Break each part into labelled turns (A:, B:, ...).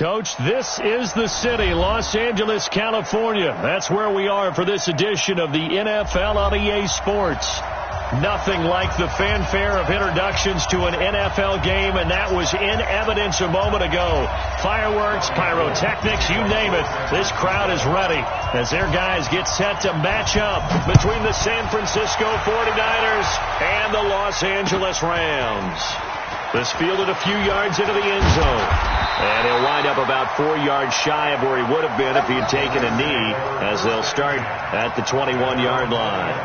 A: Coach, this is the city, Los Angeles, California. That's where we are for this edition of the NFL on EA Sports. Nothing like the fanfare of introductions to an NFL game, and that was in evidence a moment ago. Fireworks, pyrotechnics, you name it. This crowd is ready as their guys get set to match up between the San Francisco 49ers and the Los Angeles Rams. This fielded a few yards into the end zone. And he'll wind up about 4 yards shy of where he would have been if he had taken a knee, as they'll start at the 21-yard line.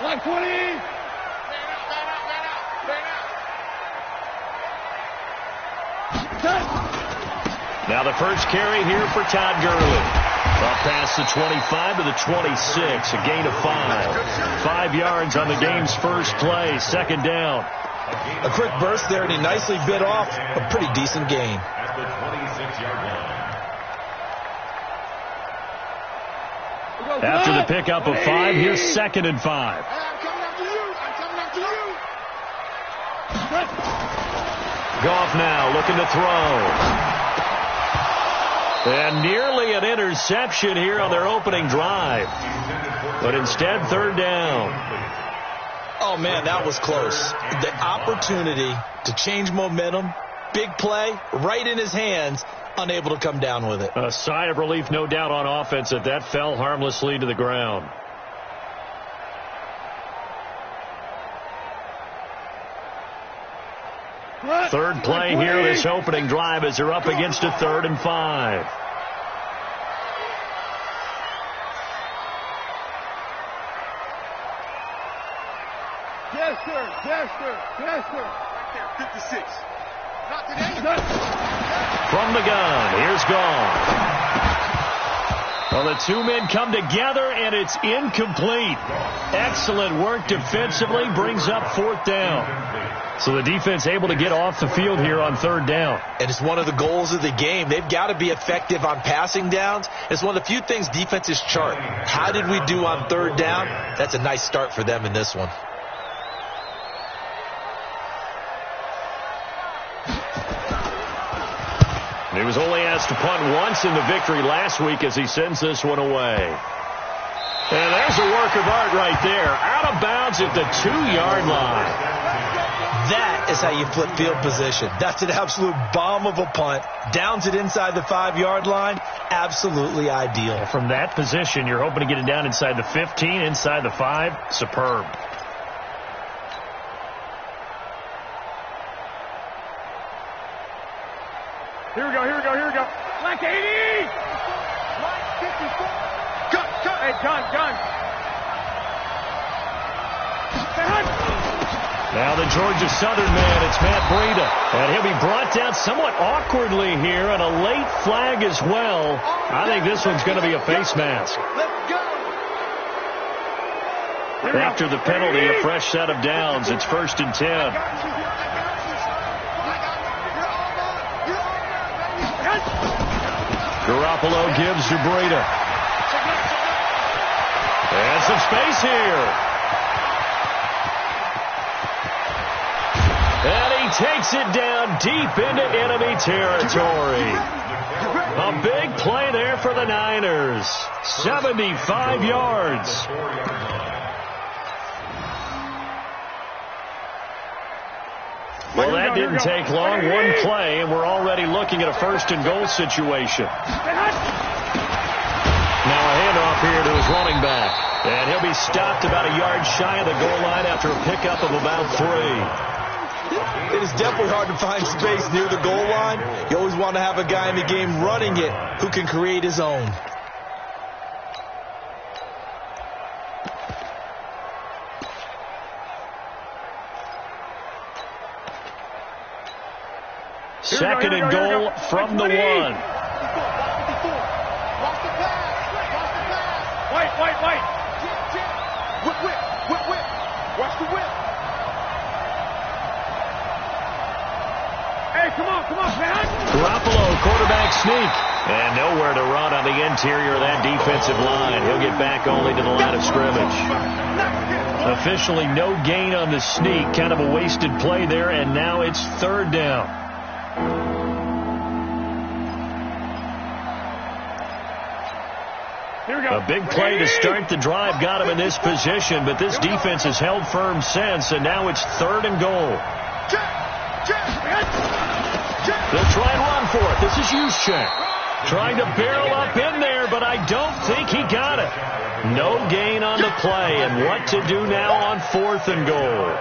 B: Like 20.
A: Now the first carry here for Todd Gurley. Up past the 25 to the 26, a gain of 5. 5 yards on the game's first play, second down.
C: A quick burst there, and he nicely bit off a pretty decent gain.
A: After the pickup of 5, here's 2nd and 5. Goff now looking to throw. And nearly an interception here on their opening drive. But instead, 3rd down.
C: Oh, man, that was close. The opportunity to change momentum, big play, right in his hands, unable to come down with it.
A: A sigh of relief, no doubt, on offense that fell harmlessly to the ground. Third play here, this opening drive, as they're up against a 3rd and 5.
B: Yes, sir. Yes, sir. Yes, sir. Right there, 56. Not today.
A: From the gun, here's Goff. Well, the two men come together, and it's incomplete. Excellent work defensively, brings up 4th down. So the defense able to get off the field here on 3rd down.
C: And it's one of the goals of the game. They've got to be effective on passing downs. It's one of the few things defenses chart. How did we do on 3rd down? That's a nice start for them in this one.
A: He was only asked to punt once in the victory last week as he sends this one away. And there's a work of art right there. Out of bounds at the 2-yard line.
C: That is how you flip field position. That's an absolute bomb of a punt. Downs it inside the 5-yard line. Absolutely ideal.
A: From that position, you're hoping to get it down inside the 15, inside the 5. Superb.
B: Here we go, here we go, here we go. Like 80! Like 54. Gun. Hey, gun.
A: Now the Georgia Southern man, it's Matt Breida. And he'll be brought down somewhat awkwardly here, and a late flag as well. I think this one's going to be a face mask.
B: Let's go.
A: After the penalty, a fresh set of downs. It's 1st and 10. Garoppolo gives to Breida. And some space here. And he takes it down deep into enemy territory. A big play there for the Niners. 75 yards. Well, that didn't take long. One play, and we're already looking at a 1st and goal situation. Now a handoff here to his running back. And he'll be stopped about a yard shy of the goal line after a pickup of about 3.
C: It is definitely hard to find space near the goal line. You always want to have a guy in the game running it who can create his own.
A: Second and goal from the 1.
B: Watch the pass. White. Whip. Watch the whip. Hey, come on, man.
A: Garoppolo, quarterback sneak. And nowhere to run on the interior of that defensive line. He'll get back only to the line of scrimmage. Officially no gain on the sneak. Kind of a wasted play there, and now it's third down.
B: Here we go.
A: A big play to start the drive got him in this position, but this defense has held firm since, and now it's third and goal. They'll try and run for it. This is Juszczyk. Trying to barrel up in there, but I don't think he got it. No gain on the play, and what to do now on fourth and goal.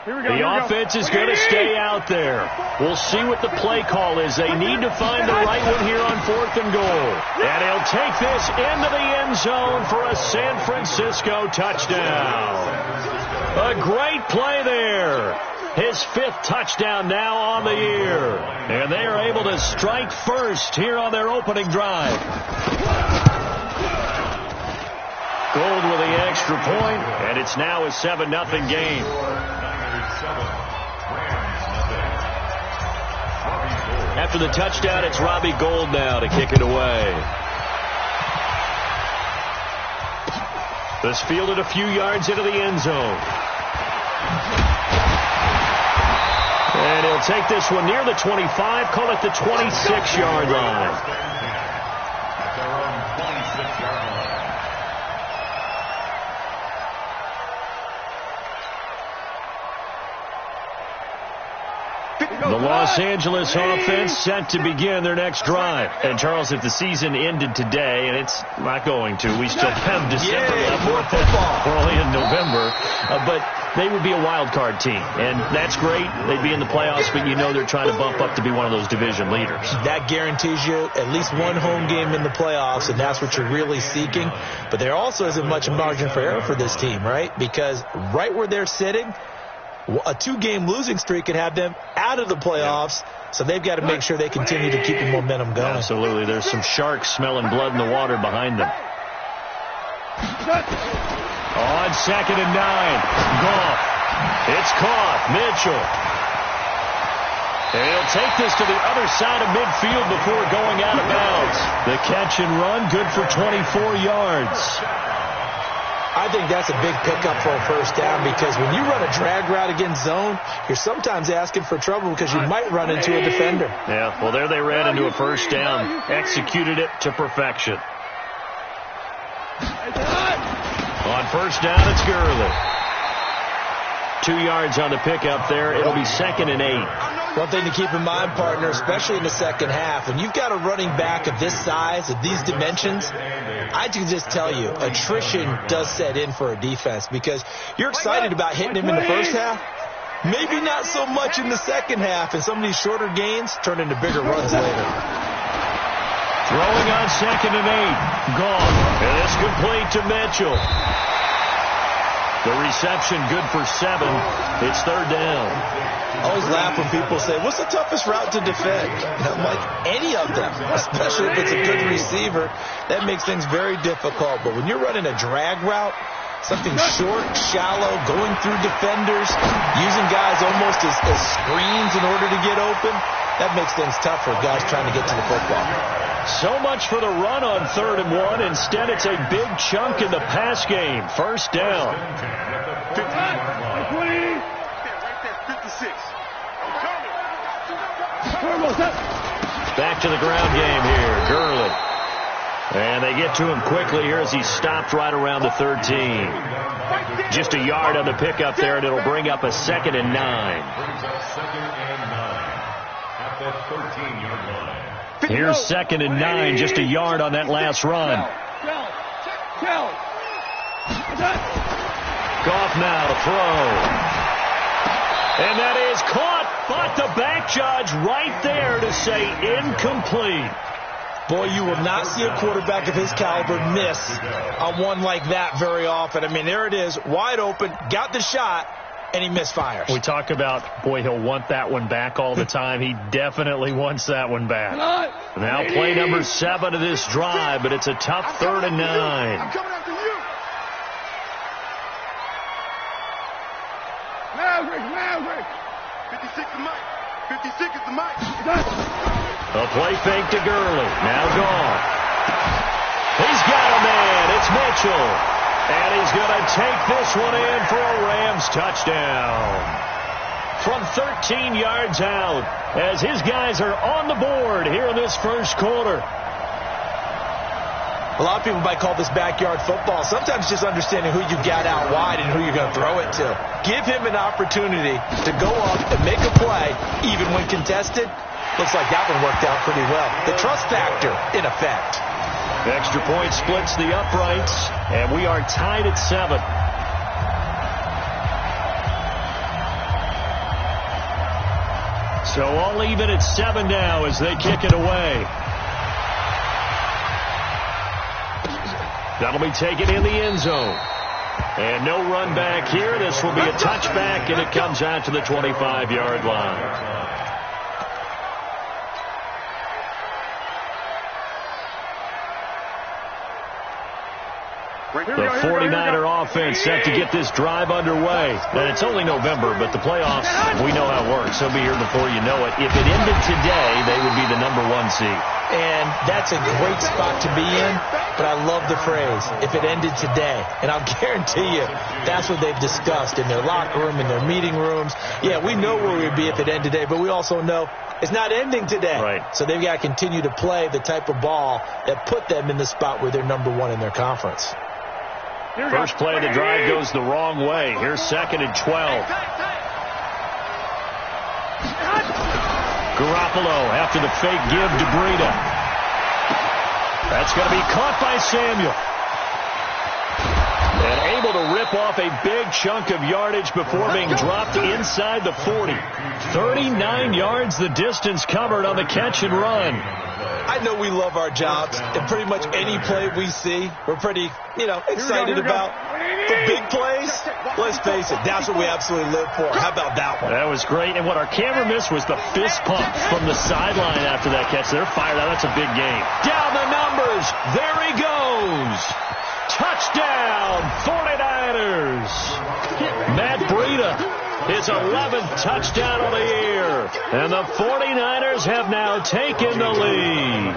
A: The offense is going to stay out there. We'll see what the play call is. They need to find the right one here on fourth and goal. And he'll take this into the end zone for a San Francisco touchdown. A great play there. His fifth touchdown now on the year. And they are able to strike first here on their opening drive. Gold with the extra point, and it's now a 7-0 game. After the touchdown, it's Robbie Gould now to kick it away. This fielded a few yards into the end zone. And he'll take this one near the 25, call it the 26-yard line. The Los Angeles offense set to begin their next drive. And, Charles, if the season ended today, and it's not going to, we still have December left.
C: More football.
A: We're only in November. But they would be a wild card team. And that's great. They'd be in the playoffs, but you know they're trying to bump up to be one of those division leaders.
C: That guarantees you at least one home game in the playoffs, and that's what you're really seeking. But there also isn't much margin for error for this team, right? Because right where they're sitting, a 2-game losing streak could have them out of the playoffs, so they've got to make sure they continue to keep the momentum going.
A: Absolutely. There's some sharks smelling blood in the water behind them. On 2nd and 9. Goff. It's caught. Mitchell. And he'll take this to the other side of midfield before going out of bounds. The catch and run, good for 24 yards.
C: I think that's a big pickup for a first down, because when you run a drag route against zone, you're sometimes asking for trouble because you might run into a defender.
A: Yeah, well, there they ran into a first down, executed it to perfection. On first down, it's Gurley. 2 yards on the pickup there. It'll be 2nd and 8.
C: One thing to keep in mind, partner, especially in the second half, when you've got a running back of this size, of these dimensions, I can just tell you, attrition does set in for a defense, because you're excited about hitting him in the first half. Maybe not so much in the second half, and some of these shorter gains turn into bigger runs later.
A: Throwing on 2nd and 8. Gone. And it's complete to Mitchell. The reception good for 7. It's third down.
C: I always laugh when people say, what's the toughest route to defend? And I'm like, any of them, especially if it's a good receiver. That makes things very difficult. But when you're running a drag route, something short, shallow, going through defenders, using guys almost as screens in order to get open, that makes things tough for guys trying to get to the football.
A: So much for the run on 3rd and 1. Instead, it's a big chunk in the pass game. First down.
B: 56.
A: Back to the ground game here. Gurley. And they get to him quickly here as he stopped right around the 13. Just a yard on the pickup there, and it'll bring up a 2nd and 9. Here's 2nd and 9, just a yard on that last run. Goff now to throw. And that is caught, but the back judge right there to say incomplete.
C: Boy, you will not see a quarterback of his caliber miss on one like that very often. I mean, there it is, wide open, got the shot, and he misfires.
A: We talk about, boy, he'll want that one back all the time. He definitely wants that one back. Now play number 7 of this drive, but it's a tough 3rd and 9.
B: I'm coming after you. Maverick. 56 is Mike. 56 is the Mike.
A: A play fake to Gurley. Now gone. He's got a man. It's Mitchell. And he's going to take this one in for a Rams touchdown. From 13 yards out, as his guys are on the board here in this first quarter.
C: A lot of people might call this backyard football. Sometimes just understanding who you got out wide and who you're going to throw it to. Give him an opportunity to go up and make a play, even when contested. Looks like that one worked out pretty well. The trust factor in effect.
A: Extra point splits the uprights, and we are tied at 7. So all even at 7 now as they kick it away. That'll be taken in the end zone. And no run back here. This will be a touchback, and it comes out to the 25-yard line. The 49er offense set to get this drive underway. And it's only November, but the playoffs, we know how it works. They'll be here before you know it. If it ended today, they would be the number 1 seed.
C: And that's a great spot to be in, but I love the phrase, if it ended today. And I'll guarantee you, that's what they've discussed in their locker room, in their meeting rooms. Yeah, we know where we'd be if it ended today, but we also know it's not ending today.
A: Right.
C: So they've got to continue to play the type of ball that put them in the spot where they're number 1 in their conference.
A: First play of the drive goes the wrong way. Here's 2nd and 12. Garoppolo after the fake give to Breida. That's going to be caught by Samuel. And able to rip off a big chunk of yardage before being dropped inside the 40. 39 yards the distance covered on the catch and run.
C: I know we love our jobs, and pretty much any play we see, we're pretty, excited about. The big plays, let's face it, that's what we absolutely live for. How about that one?
A: That was great, and what our camera missed was the fist pump from the sideline after that catch. They're fired out. That's a big game. Down the numbers. There he goes. Touchdown, 49ers. Matt Breida, his 11th touchdown of the year. And the 49ers have now taken the lead.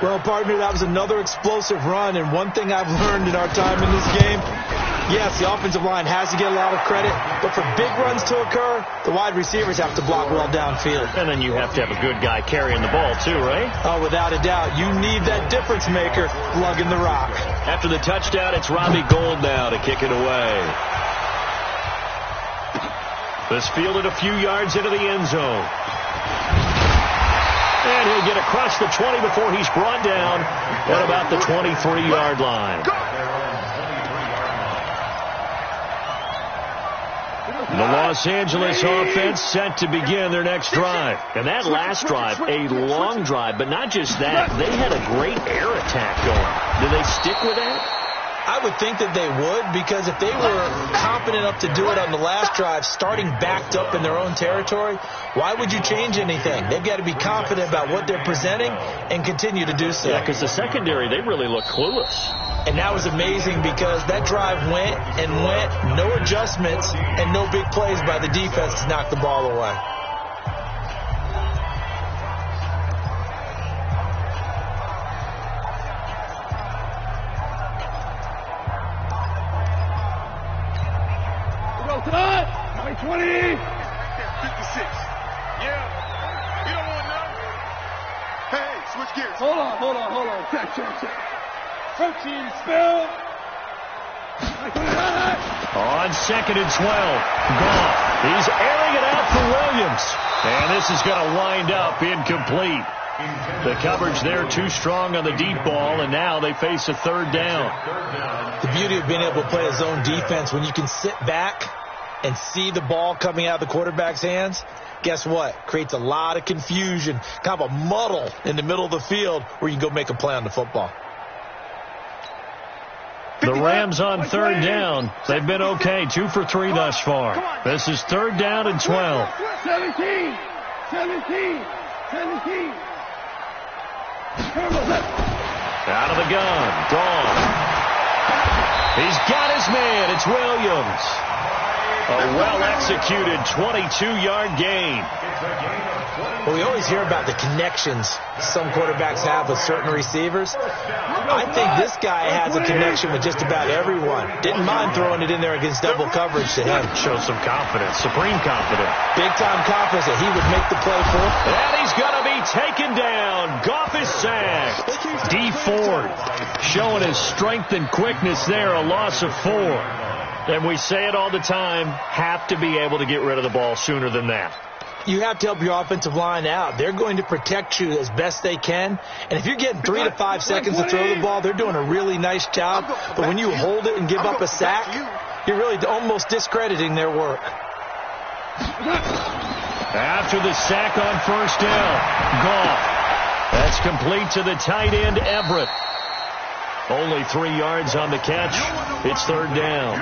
C: Well, partner, that was another explosive run. And one thing I've learned in our time in this game, yes, the offensive line has to get a lot of credit. But for big runs to occur, the wide receivers have to block well downfield.
A: And then you have to have a good guy carrying the ball, too, right?
C: Oh, without a doubt. You need that difference maker lugging the rock.
A: After the touchdown, it's Robbie Gould now to kick it away. This fielded a few yards into the end zone. And he'll get across the 20 before he's brought down at about the 23-yard line. The Los Angeles offense set to begin their next drive. And that last drive, a long drive, but not just that. They had a great air attack going. Do they stick with that?
C: I would think that they would, because if they were confident enough to do it on the last drive, starting backed up in their own territory, why would you change anything? They've got to be confident about what they're presenting and continue to do so.
A: Yeah, because the secondary, they really look clueless.
C: And that was amazing because that drive went and went, no adjustments, and no big plays by the defense to knock the ball away.
B: Number 20. 56. Yeah. You don't want to know. Hey, switch gears. Hold on. Check. 13 spill.
A: On 2nd and 12. Gone. He's airing it out for Williams. And this is going to wind up incomplete. The coverage there too strong on the deep ball, and now they face a 3rd down.
C: The beauty of being able to play a zone defense, when you can sit back and see the ball coming out of the quarterback's hands, guess what? Creates a lot of confusion, kind of a muddle in the middle of the field where you can go make a play on the football.
A: The Rams on third down. They've been okay. 2 for 3 thus far. This is third down and 12.
B: 17.
A: Out of the gun. Gone. He's got his man. It's Williams. A well-executed 22-yard gain.
C: Well, we always hear about the connections some quarterbacks have with certain receivers. I think this guy has a connection with just about everyone. Didn't mind throwing it in there against double coverage to him.
A: Shows some confidence, supreme confidence.
C: Big-time confidence that he would make the play for.
A: And he's going to be taken down. Goff is sacked. D Ford showing his strength and quickness there, a loss of 4. And we say it all the time, have to be able to get rid of the ball sooner than that.
C: You have to help your offensive line out. They're going to protect you as best they can. And if you're getting 3 to 5 seconds to throw the ball, they're doing a really nice job. But when you hold it and give up a sack, you're really almost discrediting their work.
A: After the sack on first down, Goff. That's complete to the tight end, Everett. Only 3 yards on the catch. It's third down.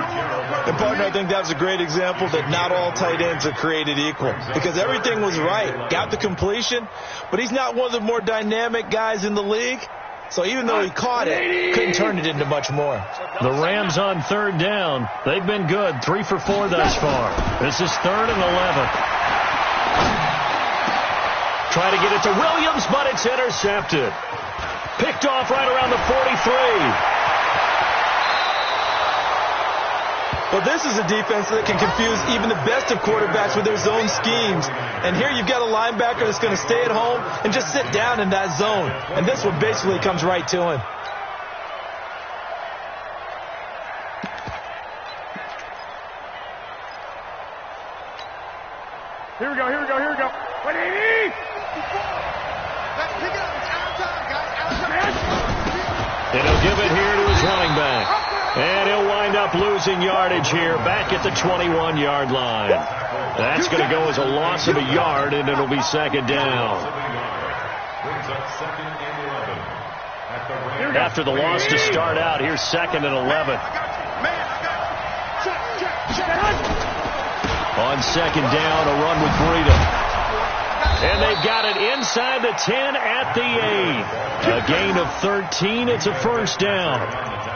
C: And, partner, I think that was a great example that not all tight ends are created equal. Because everything was right. Got the completion, but he's not one of the more dynamic guys in the league. So even though he caught it, couldn't turn it into much more.
A: The Rams on third down. They've been good. 3 for 4 thus far. This is third and 11. Try to get it to Williams, but it's intercepted. Picked off right around the 43.
C: Well, this is a defense that can confuse even the best of quarterbacks with their zone schemes. And here you've got a linebacker that's going to stay at home and just sit down in that zone. And this one basically comes right to him.
B: Here we go. 180. Let's pick it up. It's outside, guys. Outside.
A: And he'll give it here to his running back. And he'll wind up losing yardage here back at the 21-yard line. That's going to go as a loss of a yard, and it'll be second down. After the loss to start out, here's second and 11. On second down, a run with Breida. And they've got it inside the 10 at the 8. A gain of 13. It's a first down.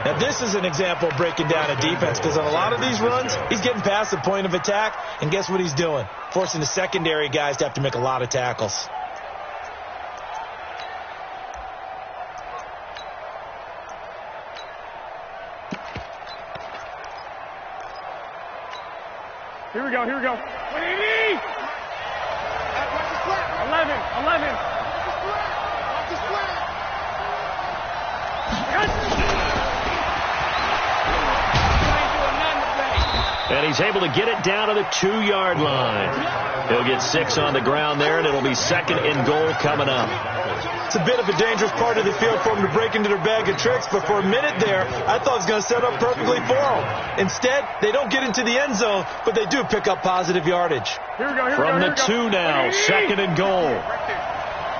C: Now, this is an example of breaking down a defense, because on a lot of these runs, he's getting past the point of attack, and guess what he's doing? Forcing the secondary guys to have to make a lot of tackles.
B: Here we go. 180. 11.
A: And he's able to get it down to the 2-yard line. He'll get 6 on the ground there, and it'll be second and goal coming up.
C: It's a bit of a dangerous part of the field for them to break into their bag of tricks, but for a minute there, I thought it was going to set up perfectly for them. Instead, they don't get into the end zone, but they do pick up positive yardage.
A: From the 2 now, second and goal.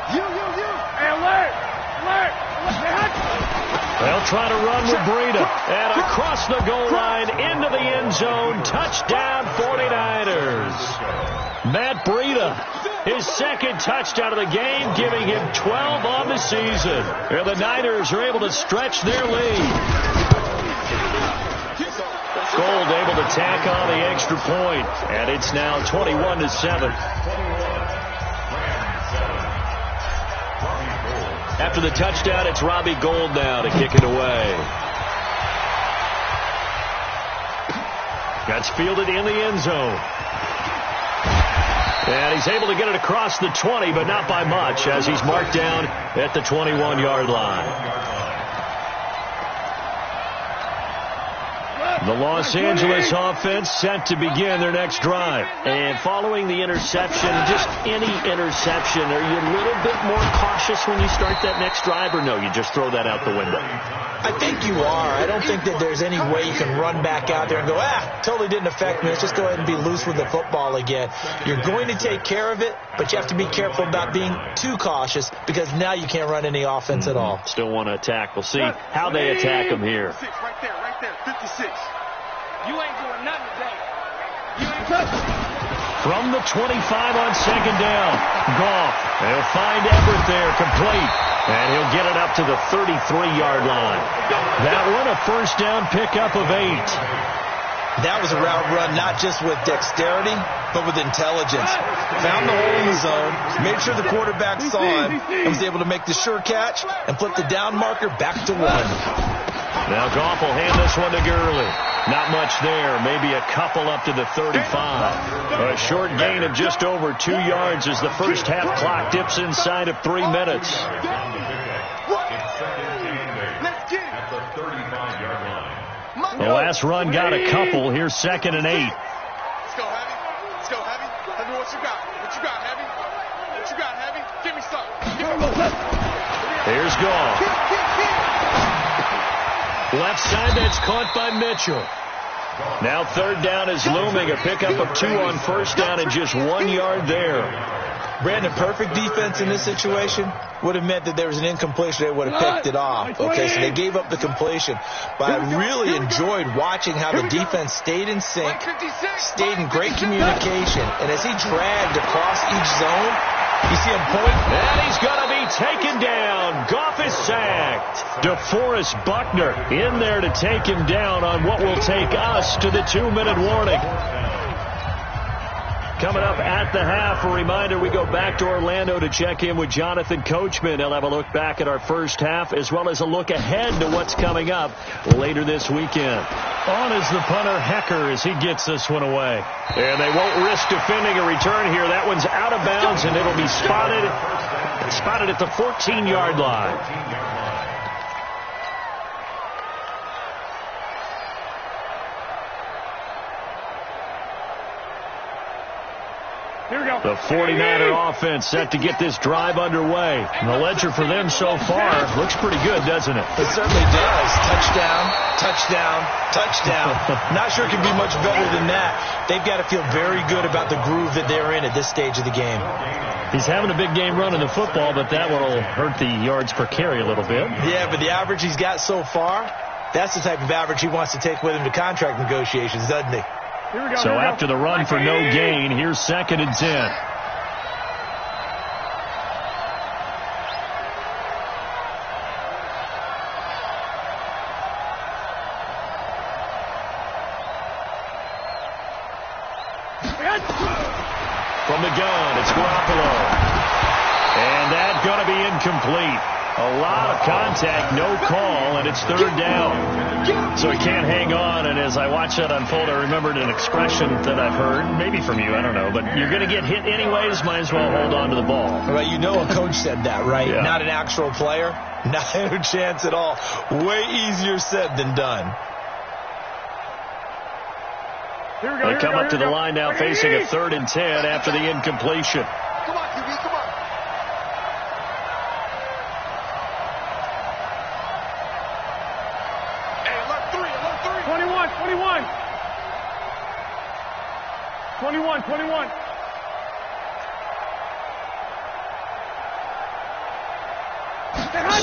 B: Hey, alert.
A: They'll try to run with Breida. And across the goal line, into the end zone. Touchdown, 49ers. Matt Breida, his second touchdown of the game, giving him 12 on the season. And the Niners are able to stretch their lead. Gold able to tack on the extra point. And it's now 21-7. After the touchdown, it's Robbie Gould now to kick it away. That's fielded in the end zone. And he's able to get it across the 20, but not by much, as he's marked down at the 21-yard line. The Los Angeles offense set to begin their next drive. And following the interception, just any interception, are you a little bit more cautious when you start that next drive, or no, you just throw that out the window?
C: I think you are. I don't think that there's any way you can run back out there and go, totally didn't affect me. Let's just go ahead and be loose with the football again. You're going to take care of it, but you have to be careful about being too cautious because now you can't run any offense at all.
A: Still want to attack. We'll see how they attack them here.
B: Right there, 56.
D: You ain't doing nothing today. You ain't touching.
A: From the 25 on second down, Goff. They'll find Everett there, complete. And he'll get it up to the 33-yard line. That one, a first down pickup of 8.
C: That was a route run not just with dexterity, but with intelligence. Found the hole in the zone, made sure the quarterback saw him, and was able to make the sure catch and flip the down marker back to 1.
A: Now Goff will hand this one to Gurley. Not much there, maybe a couple up to the 35. A short gain of just over 2 yards as the first half clock dips inside of 3 minutes. The last run got a couple. Here's 2nd and 8.
B: Let's go, Heavy. Let's go, Heavy. Heavy, what you got? What you got, Heavy? What you got, Heavy? Give me something.
A: Here's Goff. Left side, that's caught by Mitchell. Now 3rd down is looming. A pickup of 2 on first down and just 1 yard there.
C: Brandon, perfect defense in this situation would have meant that there was an incompletion. They would have picked it off. Okay, so they gave up the completion. But I really enjoyed watching how the defense stayed in sync, stayed in great communication. And as he dragged across each zone, you see him point.
A: And he's going to be taken down. Goff is sacked. DeForest Buckner in there to take him down on what will take us to the 2-minute warning. Coming up at the half, a reminder, we go back to Orlando to check in with Jonathan Coachman. He'll have a look back at our first half as well as a look ahead to what's coming up later this weekend. On is the punter, Hecker, as he gets this one away. And they won't risk defending a return here. That one's out of bounds, and it'll be spotted at the 14-yard line. The 49er offense set to get this drive underway. And the ledger for them so far looks pretty good, doesn't it?
C: It certainly does. Touchdown, touchdown, touchdown. Not sure it can be much better than that. They've got to feel very good about the groove that they're in at this stage of the game.
A: He's having a big game running the football, but that one will hurt the yards per carry a little bit.
C: Yeah, but the average he's got so far, that's the type of average he wants to take with him to contract negotiations, doesn't he?
A: So after the run for no gain, here's 2nd and 10. From the gun, it's Garoppolo. And that's going to be incomplete. A lot of contact, no call, and it's 3rd down. So he can't hang on, and as I watch that unfold, I remembered an expression that I've heard, maybe from you, I don't know, but you're going to get hit anyways, might as well hold on to the ball.
C: Well, you know a coach said that, right?
A: Yeah.
C: Not an actual player. Not a chance at all. Way easier said than done.
A: They come up to the line now facing a 3rd and 10 after the incompletion.
B: Come on, QB, come on. Hey, alert 3.
D: 21.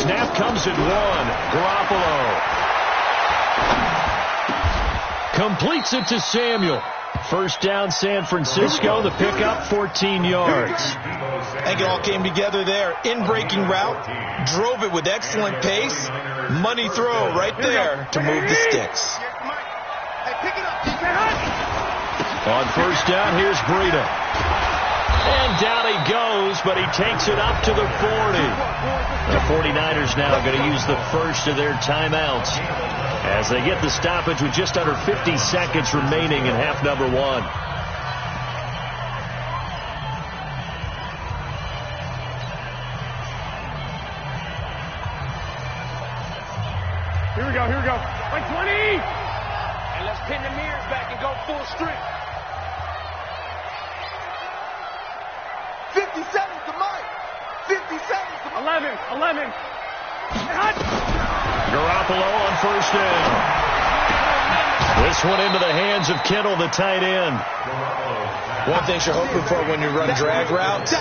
A: Snap comes at 1. Garoppolo completes it to Samuel. First down, San Francisco. The pickup, 14 yards.
C: I think it all came together there. In-breaking route. Drove it with excellent pace. Money throw right there to move the sticks.
B: Hey, pick it up.
A: On first down, here's Breida. And down he goes, but he takes it up to the 40. The 49ers now going to use the first of their timeouts as they get the stoppage with just under 50 seconds remaining in half number 1.
D: Here we go. Like 20. Hey, let's pin the mirrors back and go full strength.
B: 50 seconds to Mike. 50 seconds to Mike.
D: 11.
A: Garoppolo on first down. This one into the hands of Kittle, the tight end.
C: One thing you're hoping for when you run drag routes,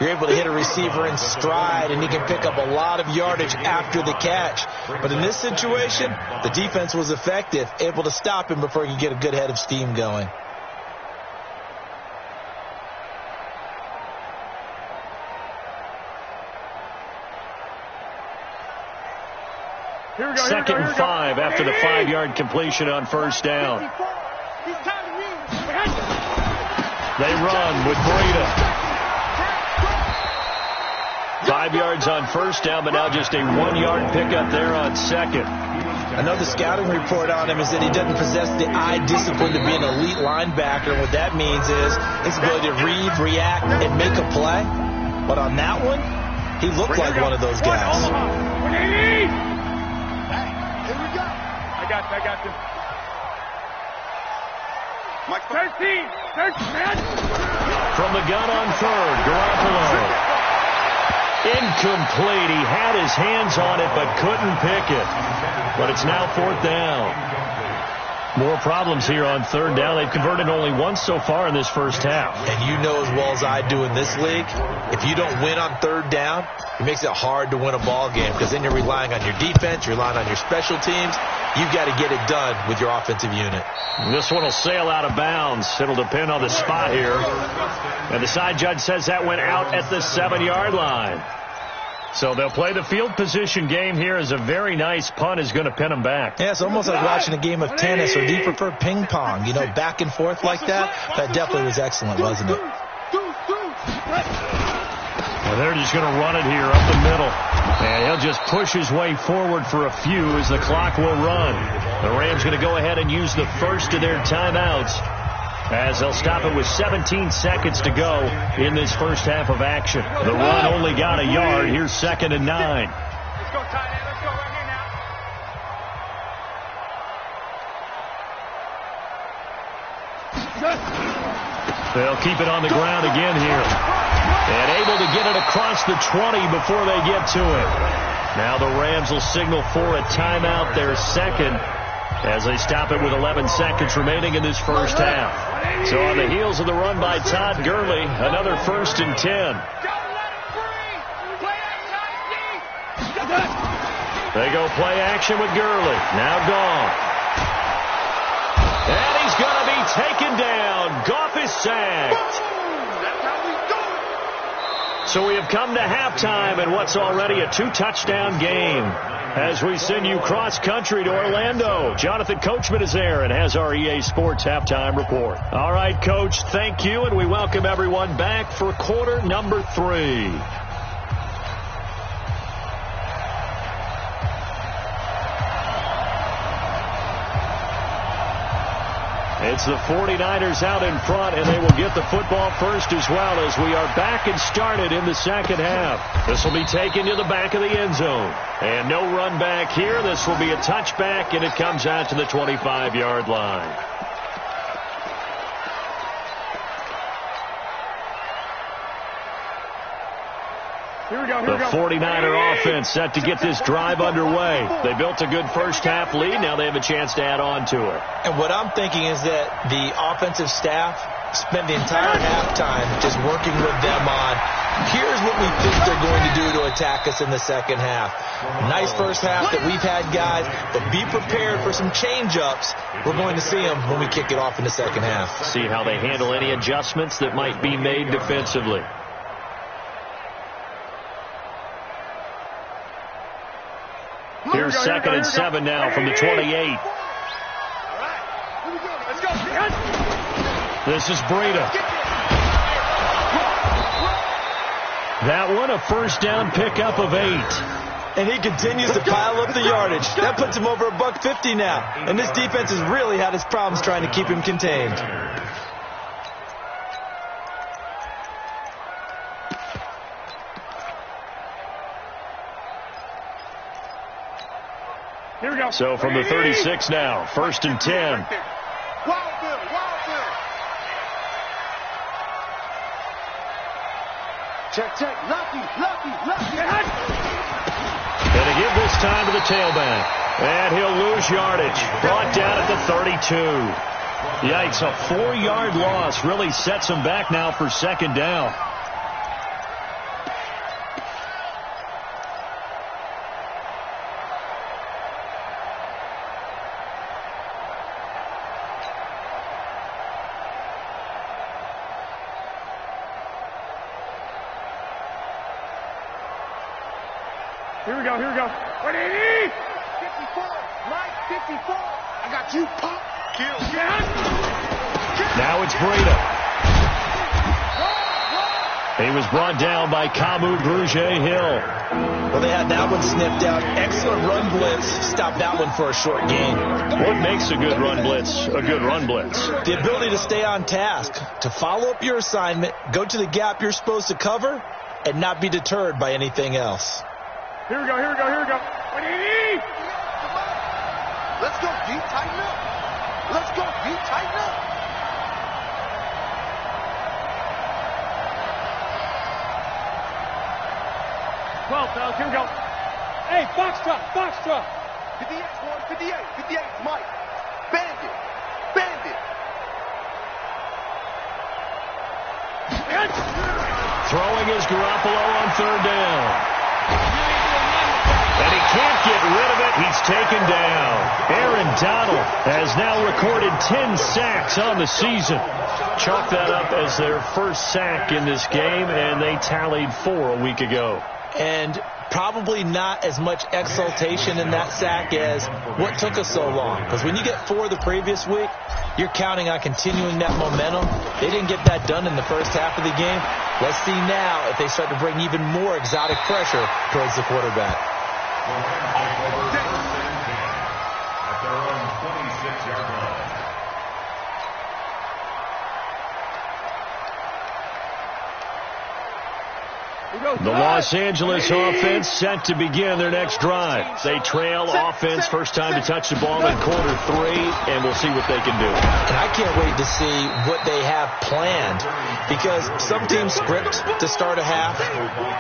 C: you're able to hit a receiver in stride, and he can pick up a lot of yardage after the catch. But in this situation, the defense was effective, able to stop him before he could get a good head of steam going.
A: Second and 5 after the 5-yard completion on first down. They run with Breida. 5 yards on first down, but now just a 1-yard pickup there on second.
C: Another scouting report on him is that he doesn't possess the eye discipline to be an elite linebacker. What that means is his ability to read, react, and make a play. But on that one, he looked like one of those guys.
D: I got you.
B: Mike
D: 13.
A: From the gun on third, Garoppolo. Incomplete. He had his hands on it but couldn't pick it. But it's now fourth down. More problems here on third down. They've converted only once so far in this first half.
C: And you know as well as I do in this league, if you don't win on third down, it makes it hard to win a ball game because then you're relying on your defense, you're relying on your special teams. You've got to get it done with your offensive unit.
A: This one will sail out of bounds. It'll depend on the spot here. And the side judge says that went out at the 7-yard line. So they'll play the field position game here as a very nice punt is going to pin them back.
C: Yeah, it's almost like watching a game of tennis, or do you prefer ping pong? You know, back and forth like that? That definitely was excellent, wasn't it?
A: And they're just going to run it here up the middle. And he'll just push his way forward for a few as the clock will run. The Rams going to go ahead and use the first of their timeouts as they'll stop it with 17 seconds to go in this first half of action. The run only got a yard. Here's 2nd and 9.
D: Let's go, tight end. Let's go right here now.
A: They'll keep it on the ground again here. And able to get it across the 20 before they get to it. Now the Rams will signal for a timeout, their second, as they stop it with 11 seconds remaining in this first half. So on the heels of the run by Todd Gurley, another 1st and 10. They go play action with Gurley. Now gone. And he's going to be taken down. Goff is sacked. So we have come to halftime in what's already a 2-touchdown game. As we send you cross-country to Orlando, Jonathan Coachman is there and has our EA Sports halftime report. All right, Coach, thank you, and we welcome everyone back for quarter number 3. It's the 49ers out in front, and they will get the football first as well as we are back and started in the second half. This will be taken to the back of the end zone. And no run back here. This will be a touchback, and it comes out to the 25-yard line. The 49er offense set to get this drive underway. They built a good first half lead. Now they have a chance to add on to it.
C: And what I'm thinking is that the offensive staff spent the entire halftime just working with them on, here's what we think they're going to do to attack us in the second half. Nice first half that we've had, guys, but be prepared for some change-ups. We're going to see them when we kick it off in the second half.
A: See how they handle any adjustments that might be made defensively. Here's 2nd and 7 now from the 28. This is Breida. That one a first down pickup of 8.
C: And he continues to pile up the yardage. That puts him over $150 now. And this defense has really had its problems trying to keep him contained.
A: So from the 36 now, 1st and 10.
B: Check, check. Lucky.
A: And to give this time to the tailback. And he'll lose yardage. Brought down at the 32. Yikes, a 4-yard loss really sets him back now for second down.
B: Here we go. 180! 54! Mike, 54! I got you, Pop! Kill!
A: Now it's Breda. He was brought down by Kamu Grugier-Hill.
C: Well, they had that one snipped out. Excellent run blitz. Stopped that one for a short gain.
A: What makes a good run blitz a good run blitz?
C: The ability to stay on task, to follow up your assignment, go to the gap you're supposed to cover, and not be deterred by anything else.
B: Here we go. 180! Let's go, D. Tighten up. Let's go, D. Tighten up. Fellas, here we go. Hey, box truck. 58, 58, Mike. Bandit.
A: Throwing is Garoppolo on third down. And he can't get rid of it. He's taken down. Aaron Donald has now recorded 10 sacks on the season. Chalk that up as their first sack in this game, and they tallied 4 a week ago.
C: And probably not as much exultation in that sack as what took us so long. Because when you get 4 the previous week, you're counting on continuing that momentum. They didn't get that done in the first half of the game. Let's see now if they start to bring even more exotic pressure towards the quarterback.
E: At their own 26-yard line.
A: The Los Angeles offense set to begin their next drive. They trail offense, first time to touch the ball in quarter 3, and we'll see what they can do.
C: And I can't wait to see what they have planned, because some teams script to start a half.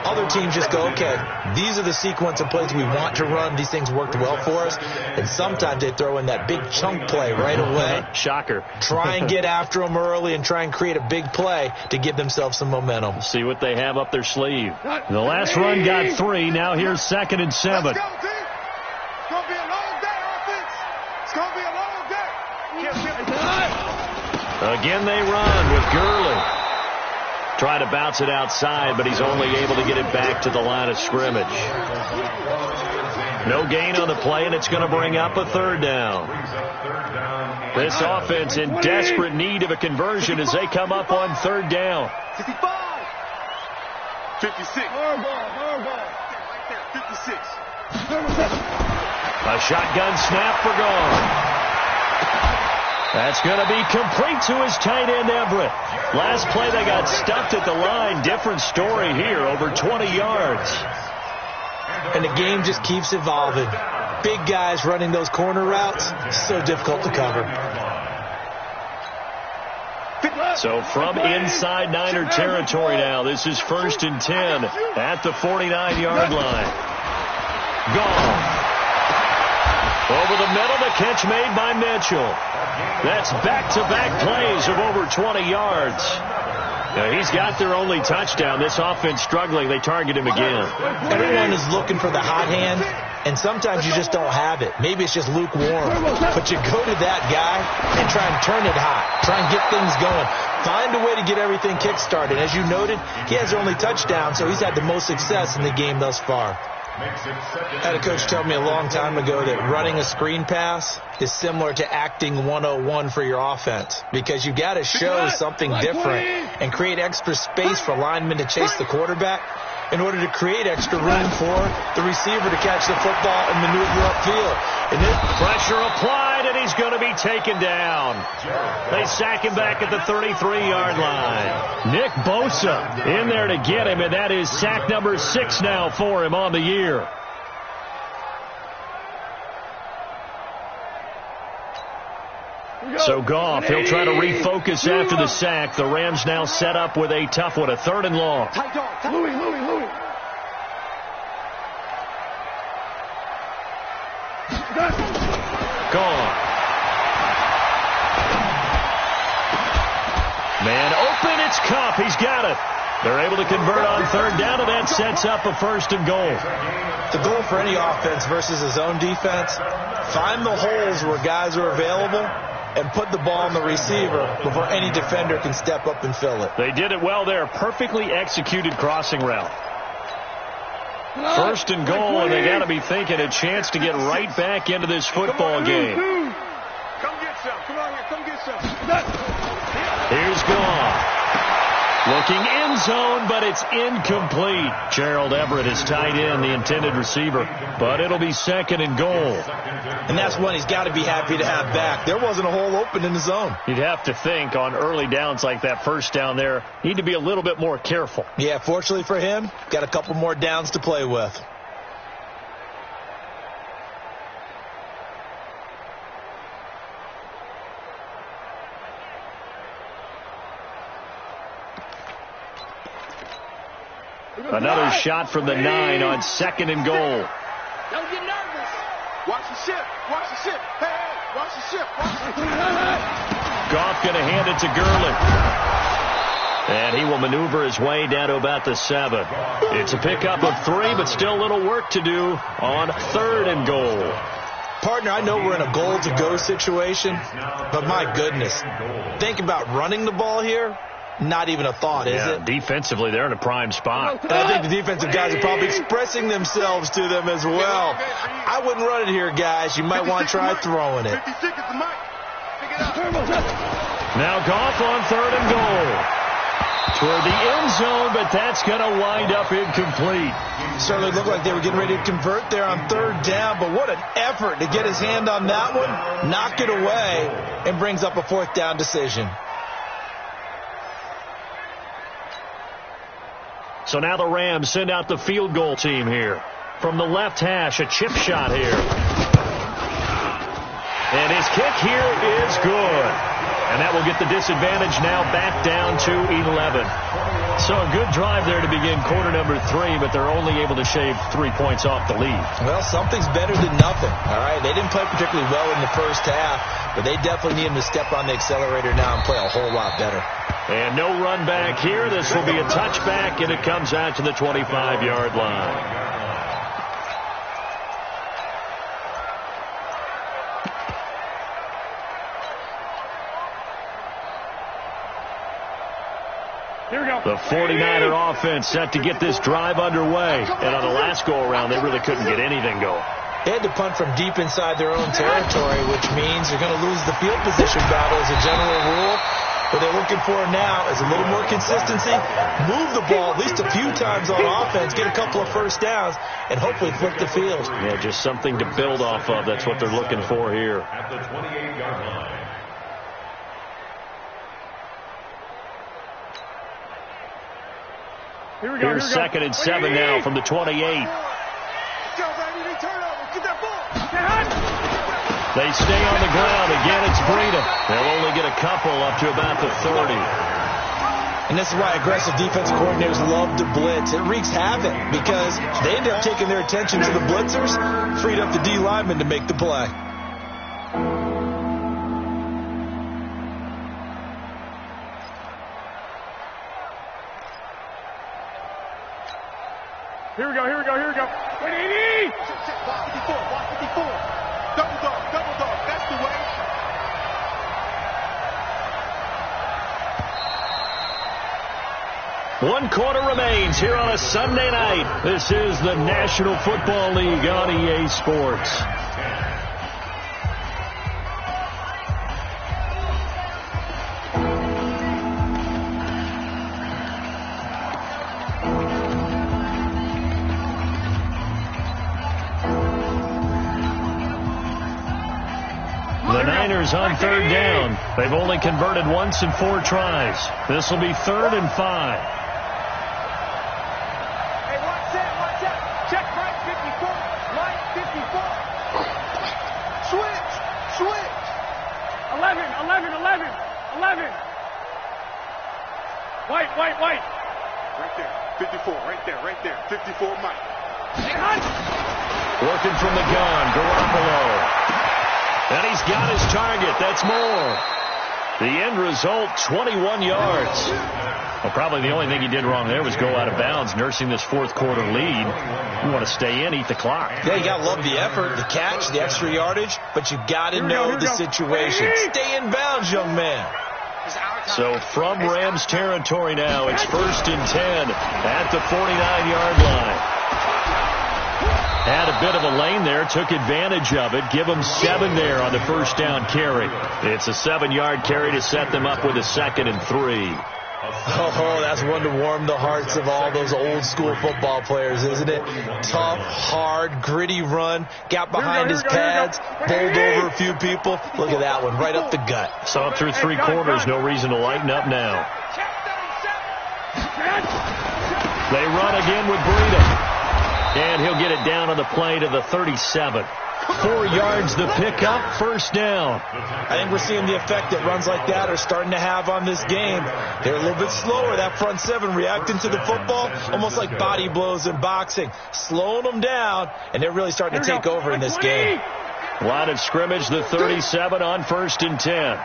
C: Other teams just go, okay, these are the sequence of plays we want to run. These things worked well for us. And sometimes they throw in that big chunk play right away.
A: Shocker.
C: Try and get after them early and try and create a big play to give themselves some momentum.
A: See what they have up their sleeve. The last run got 3. Now here's 2nd and 7.
B: Let's go, team. It's going to be a long day, offense. It's going to be a long day.
A: Again they run with Gurley. Try to bounce it outside, but he's only able to get it back to the line of scrimmage. No gain on the play, and it's going to bring up a 3rd down. This offense in desperate need of a conversion as they come up on 3rd down.
B: 55. 56. Hard ball. Right there, 56.
A: A shotgun snap for Gone. That's going to be complete to his tight end, Everett. Last play, they got stuffed at the line. Different story here, over 20 yards.
C: And the game just keeps evolving. Big guys running those corner routes, so difficult to cover.
A: So from inside Niner territory now, this is 1st and 10 at the 49-yard line. Gone. Over the middle, the catch made by Mitchell. That's back-to-back plays of over 20 yards. Now, he's got their only touchdown. This offense struggling. They target him again.
C: Everyone is looking for the hot hand, and sometimes you just don't have it. Maybe it's just lukewarm. But you go to that guy and try and turn it hot. Try and get things going. Find a way to get everything kick-started. As you noted, he has their only touchdown, so he's had the most success in the game thus far. I had a coach tell me a long time ago that running a screen pass is similar to acting 101 for your offense, because you got to show something different and create extra space for linemen to chase the quarterback in order to create extra room for the receiver to catch the football and maneuver upfield. And then
A: pressure applied, and he's going to be taken down. They sack him back at the 33-yard line. Nick Bosa in there to get him, and that is sack number 6 now for him on the year. So Goff, he'll try to refocus after the sack. The Rams now set up with a tough one, a 3rd and long.
B: Louis.
A: Gone. Man open, it's Kupp. He's got it. They're able to convert on 3rd down, and that sets up a 1st and goal.
C: The goal for any offense versus his own defense, find the holes where guys are available and put the ball on the receiver before any defender can step up and fill it.
A: They did it well there. Perfectly executed crossing route. 1st and goal, and they got to be thinking a chance to get right back into this football game.
B: Come get some. Come on here. Come get some.
A: Here's Goff. Looking end zone, but it's incomplete. Gerald Everett is tied in, the intended receiver, but it'll be 2nd and goal.
C: And that's one he's got to be happy to have back. There wasn't a hole open in the zone.
A: You'd have to think on early downs like that 1st down there, need to be a little bit more careful.
C: Yeah, fortunately for him, got a couple more downs to play with.
A: Another shot from the 9 on 2nd and goal.
D: Don't get nervous.
B: Watch the ship. Watch the ship. Hey, watch the ship. Watch the ship.
A: Goff going to hand it to Gurley. And he will maneuver his way down to about the 7. It's a pickup of 3, but still a little work to do on 3rd and goal.
C: Partner, I know we're in a goal-to-go situation, but my goodness, think about running the ball here. Not even a thought, is it?
A: Defensively, they're in a prime spot.
C: And I think the defensive guys are probably expressing themselves to them as well. I wouldn't run it here, guys. You might want to try throwing it.
B: 50 seconds to Mike. Pick it up.
A: Now Goff on 3rd and goal. Toward the end zone, but that's going to wind up incomplete.
C: Certainly looked like they were getting ready to convert there on 3rd down, but what an effort to get his hand on that one, knock it away, and brings up a 4th down decision.
A: So now the Rams send out the field goal team here. From the left hash, a chip shot here. And his kick here is good. And that will get the disadvantage now back down to 11. So a good drive there to begin quarter number 3, but they're only able to shave 3 points off the lead.
C: Well, something's better than nothing, all right? They didn't play particularly well in the 1st half, but they definitely need him to step on the accelerator now and play a whole lot better.
A: And no run back here. This will be a touchback, and it comes out to the 25-yard line. The 49er offense set to get this drive underway. And on the last go-around, they really couldn't get anything going.
C: They had to punt from deep inside their own territory, which means they're going to lose the field position battle as a general rule. What they're looking for now is a little more consistency, move the ball at least a few times on offense, get a couple of 1st downs, and hopefully flip the field.
A: Yeah, just something to build off of. That's what they're looking for here.
E: At the 28-yard line.
A: Here's 2nd and 7 now from the 28. They stay on the ground. Again, it's Breida. They'll only get a couple up to about the 30.
C: And this is why aggressive defensive coordinators love to blitz. It wreaks havoc because they end up taking their attention to the blitzers, freed up the D lineman to make the play.
B: Here we go. 180! Block 54. Double dog. That's the way.
A: One quarter remains here on a Sunday night. This is the National Football League on EA Sports. The Niners on 3rd down. They've only converted once in 4 tries. This will be 3rd and 5.
D: Hey, watch out. Check right 54. Right 54. Switch. 11.
B: White. Right there. 54. Right there. 54, Mike.
A: Working from the gun, Garoppolo. And he's got his target. That's more. The end result, 21 yards. Well, probably the only thing he did wrong there was go out of bounds, nursing this fourth quarter lead. You want to stay in, eat the clock.
C: Yeah, you got to love the effort, the catch, the extra yardage, but you got to know the situation. Stay in bounds, young man.
A: So from Rams territory now, it's 1st and 10 at the 49-yard line. Had a bit of a lane there, took advantage of it. Give them 7 there on the first down carry. It's a 7-yard carry to set them up with a 2nd and 3.
C: Oh, that's one to warm the hearts of all those old school football players, isn't it? Tough, hard, gritty run. Got behind his pads, bowled over a few people. Look at that one, right up the gut.
A: Saw it through 3 quarters, no reason to lighten up now. They run again with Breida. And he'll get it down on the play to the 37. 4 yards the pickup, first down.
C: I think we're seeing the effect that runs like that are starting to have on this game. They're a little bit slower, that front 7 reacting to the football, almost like body blows in boxing, slowing them down, and they're really starting to take over in this game.
A: Line of scrimmage, the 37 on 1st and 10.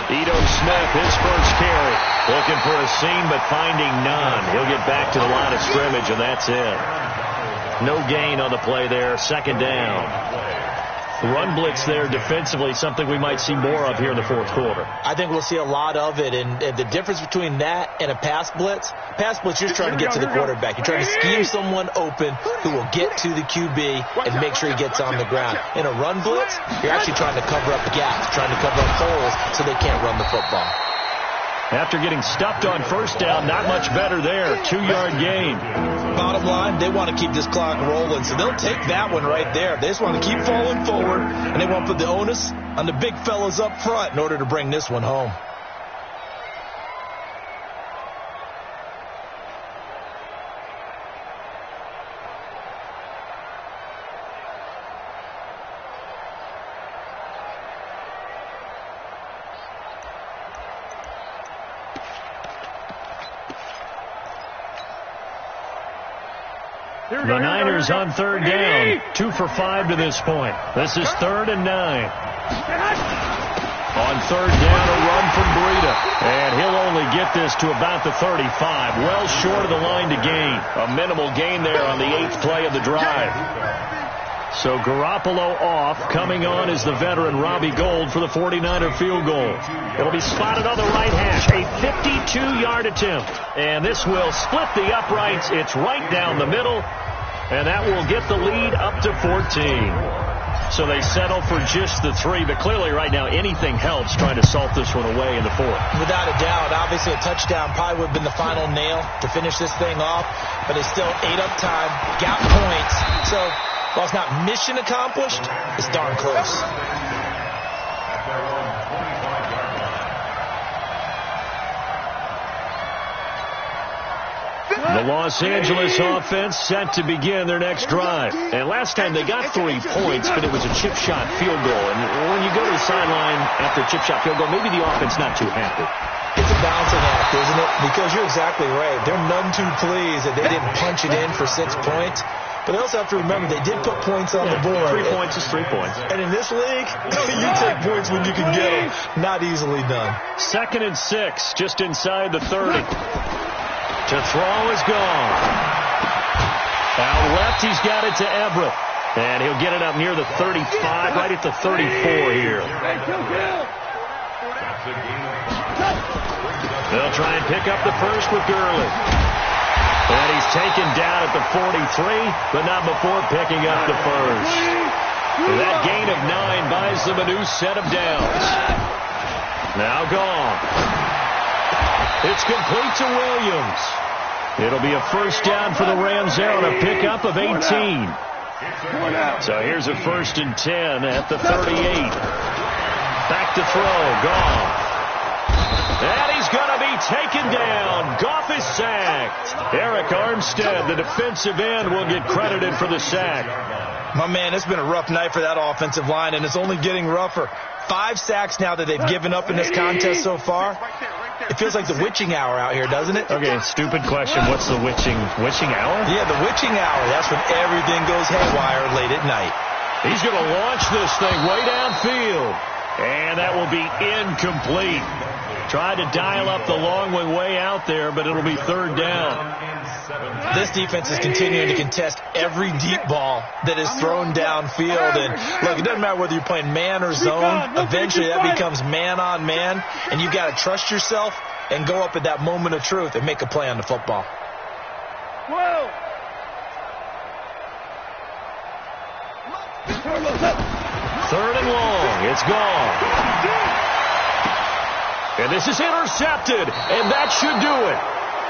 A: Ito Smith, his first carry. Looking for a seam, but finding none. He'll get back to the line of scrimmage, and that's it. No gain on the play there. 2nd down. Run blitz there defensively, something we might see more of here in the fourth quarter.
C: I think we'll see a lot of it, and the difference between that and a pass blitz, you're just trying to get to the quarterback. You're trying to scheme someone open who will get to the QB and make sure he gets on the ground. In a run blitz, you're actually trying to cover up gaps, trying to cover up holes so they can't run the football.
A: After getting stuffed on first down, not much better there. 2-yard gain.
C: Bottom line, they want to keep this clock rolling, so they'll take that one right there. They just want to keep falling forward, and they want to put the onus on the big fellas up front in order to bring this one home.
A: The Niners on 3rd down. 2 for 5 to this point. This is 3rd and 9. On 3rd down, a run from Breida. And he'll only get this to about the 35. Well short of the line to gain. A minimal gain there on the 8th play of the drive. So Garoppolo off. Coming on is the veteran Robbie Gould for the 49er field goal. It'll be spotted on the right hash. A 52-yard attempt. And this will split the uprights. It's right down the middle. And that will get the lead up to 14. So they settle for just the 3. But clearly right now anything helps trying to salt this one away in the 4th.
C: Without a doubt. Obviously a touchdown probably would have been the final nail to finish this thing off. But they still ate up time, got points. So while it's not mission accomplished, it's darn close.
A: The Los Angeles offense set to begin their next drive. And last time they got 3 points, but it was a chip shot field goal. And when you go to the sideline after a chip shot field goal, maybe the offense not too happy.
C: It's a bouncing act, isn't it? Because you're exactly right. They're none too pleased that they didn't punch it in for 6 points. But they also have to remember they did put points on the board.
A: 3 points is 3 points.
C: And in this league, you take points when you can get them. Not easily done.
A: 2nd and 6, just inside the 30. To throw is gone. Out left, he's got it to Everett. And he'll get it up near the 35, right at the 34 here. They'll try and pick up the first with Gurley. And he's taken down at the 43, but not before picking up the first. That gain of 9 buys them a new set of downs. Now gone. It's complete to Williams. It'll be a first down for the Rams there on a pickup of 18. So here's a 1st and 10 at the 38. Back to throw. Gone. And he's going to be taken down. Goff is sacked. Eric Armstead, the defensive end, will get credited for the sack.
C: My man, it's been a rough night for that offensive line, and it's only getting rougher. 5 sacks now that they've given up in this contest so far. It feels like the witching hour out here, doesn't it?
A: Okay, stupid question. What's the witching hour?
C: Yeah, the witching hour. That's when everything goes haywire late at night.
A: He's going to launch this thing way downfield. And that will be incomplete. Tried to dial up the long one way out there, but it'll be 3rd down.
C: This defense is continuing to contest every deep ball that is thrown downfield. And look, it doesn't matter whether you're playing man or zone. Eventually that becomes man on man, and you've got to trust yourself and go up at that moment of truth and make a play on the football.
B: Whoa!
A: 3rd and long. It's gone. And this is intercepted, and that should do it.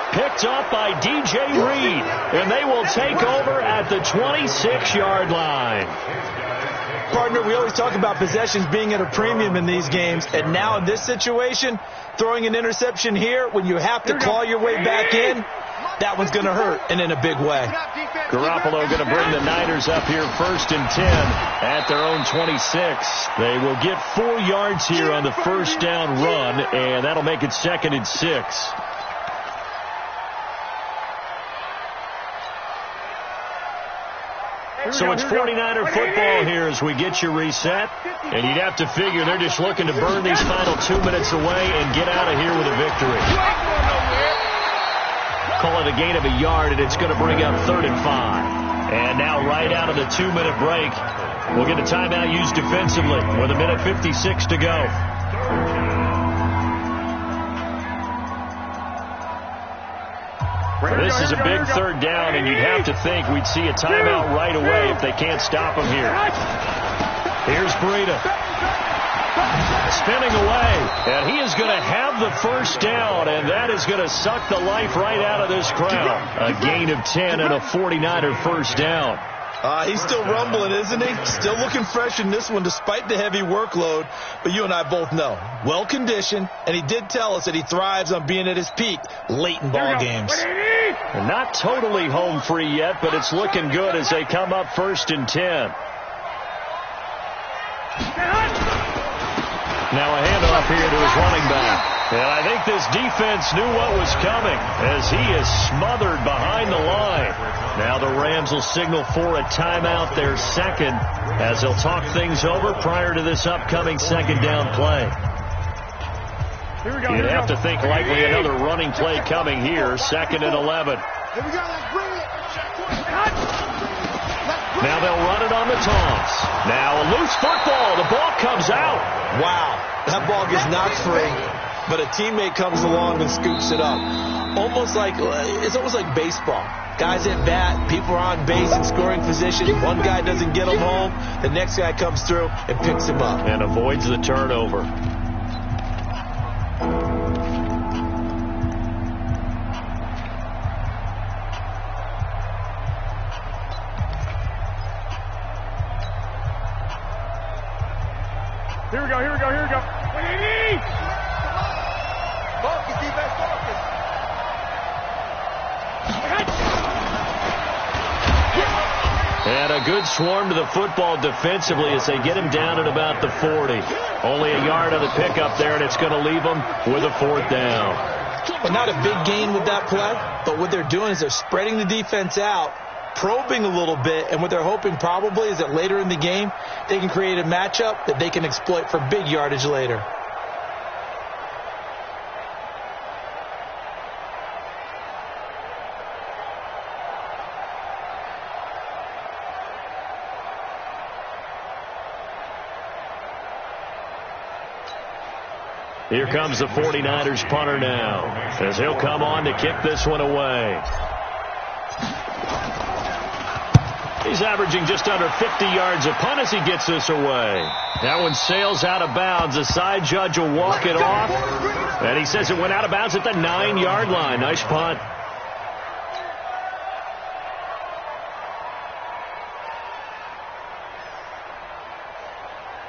A: Picked up by DJ Reed, and they will take over at the 26-yard line.
C: Partner, we always talk about possessions being at a premium in these games, and now in this situation, throwing an interception here when you have to claw your way back in, that one's going to hurt, and in a big way.
A: Garoppolo going to bring the Niners up here 1st and 10 at their own 26. They will get 4 yards here on the 1st down run, and that'll make it 2nd and 6. So it's 49er football here as we get you reset. And you'd have to figure they're just looking to burn these final 2 minutes away and get out of here with a victory. Call it a gain of a yard, and it's going to bring up 3rd and 5. And now right out of the 2-minute break, we'll get a timeout used defensively with 1:56 to go. This is a big 3rd down, and you'd have to think we'd see a timeout right away if they can't stop him here. Here's Breida. Spinning away, and he is going to have the 1st down, and that is going to suck the life right out of this crowd. A gain of 10 and a 49er 1st down.
C: He's still rumbling, isn't he? Still looking fresh in this one despite the heavy workload. But you and I both know, well-conditioned, and he did tell us that he thrives on being at his peak late in ball games.
A: And not totally home free yet, but it's looking good as they come up 1st and 10. Now a handoff here to his running back. And I think this defense knew what was coming as he is smothered behind the line. Now the Rams will signal for a timeout, their 2nd, as they'll talk things over prior to this upcoming 2nd down play. You'd have to think likely another running play coming here, 2nd and 11.
B: Here we go, let's bring it.
A: Now they'll run it on the toss. Now a loose football. The ball comes out.
C: Wow, that ball gets knocked free, but a teammate comes along and scoops it up. It's almost like baseball. Guys at bat, people are on base in scoring position. One guy doesn't get him home. The next guy comes through and picks him up.
A: And avoids the turnover.
B: Here we go, here we go, here we go. Focus, defense, focus.
A: And a good swarm to the football defensively as they get him down at about the 40. Only a yard on the pickup there, and it's going to leave them with a 4th down.
C: Well, not a big gain with that play, but what they're doing is they're spreading the defense out, probing a little bit, and what they're hoping probably is that later in the game they can create a matchup that they can exploit for big yardage later.
A: Here comes the 49ers punter now as he'll come on to kick this one away. He's averaging just under 50 yards a punt as he gets this away. That one sails out of bounds. The side judge will walk it off. And he says it went out of bounds at the 9-yard line. Nice punt.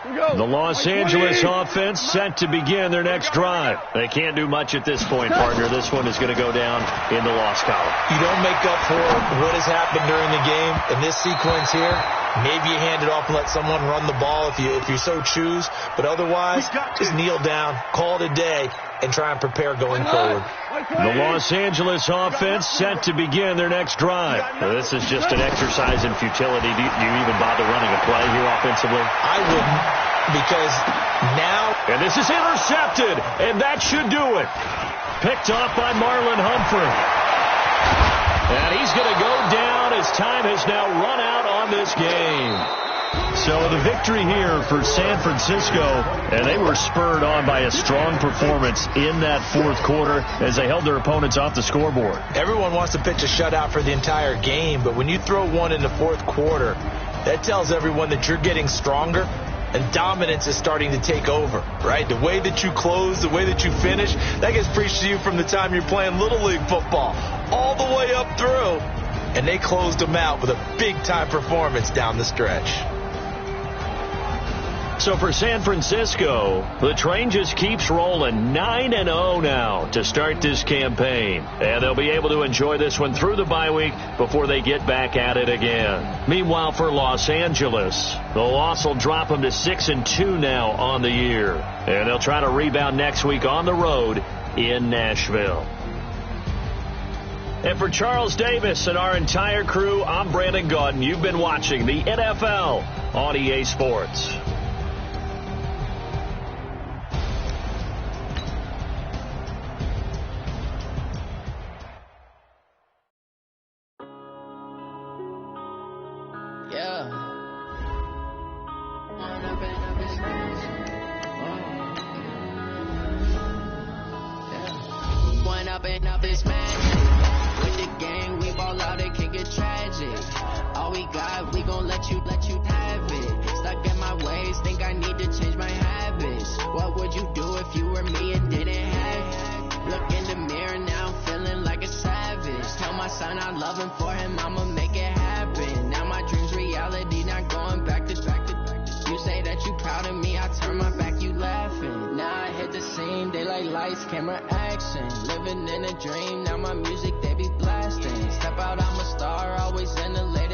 B: Here we
A: The Los Angeles offense set to begin their next drive. They can't do much at this point, partner. This one is going to go down in the loss column.
C: You don't make up for what has happened during the game in this sequence here. Maybe you hand it off and let someone run the ball if you so choose. But otherwise, just kneel down, call it a day, and try and prepare going forward.
A: The Los Angeles offense set to begin their next drive. This is just an exercise in futility. Do you even bother running a play here offensively?
C: I wouldn't, because now...
A: And this is intercepted, and that should do it. Picked off by Marlon Humphrey. And he's going to go down as time has now run out on this game. So the victory here for San Francisco, and they were spurred on by a strong performance in that fourth quarter as they held their opponents off the scoreboard.
C: Everyone wants to pitch a shutout for the entire game, but when you throw one in the fourth quarter, that tells everyone that you're getting stronger and dominance is starting to take over, right? The way that you close, the way that you finish, that gets preached to you from the time you're playing Little League football all the way up through, and they closed them out with a big-time performance down the stretch.
A: So for San Francisco, the train just keeps rolling 9-0 now to start this campaign. And they'll be able to enjoy this one through the bye week before they get back at it again. Meanwhile, for Los Angeles, the loss will drop them to 6-2 now on the year. And they'll try to rebound next week on the road in Nashville. And for Charles Davis and our entire crew, I'm Brandon Gaudin. You've been watching the NFL on EA Sports.
F: Camera action, living in a dream. Now my music, they be blasting. Step out, I'm a star, always in the latest.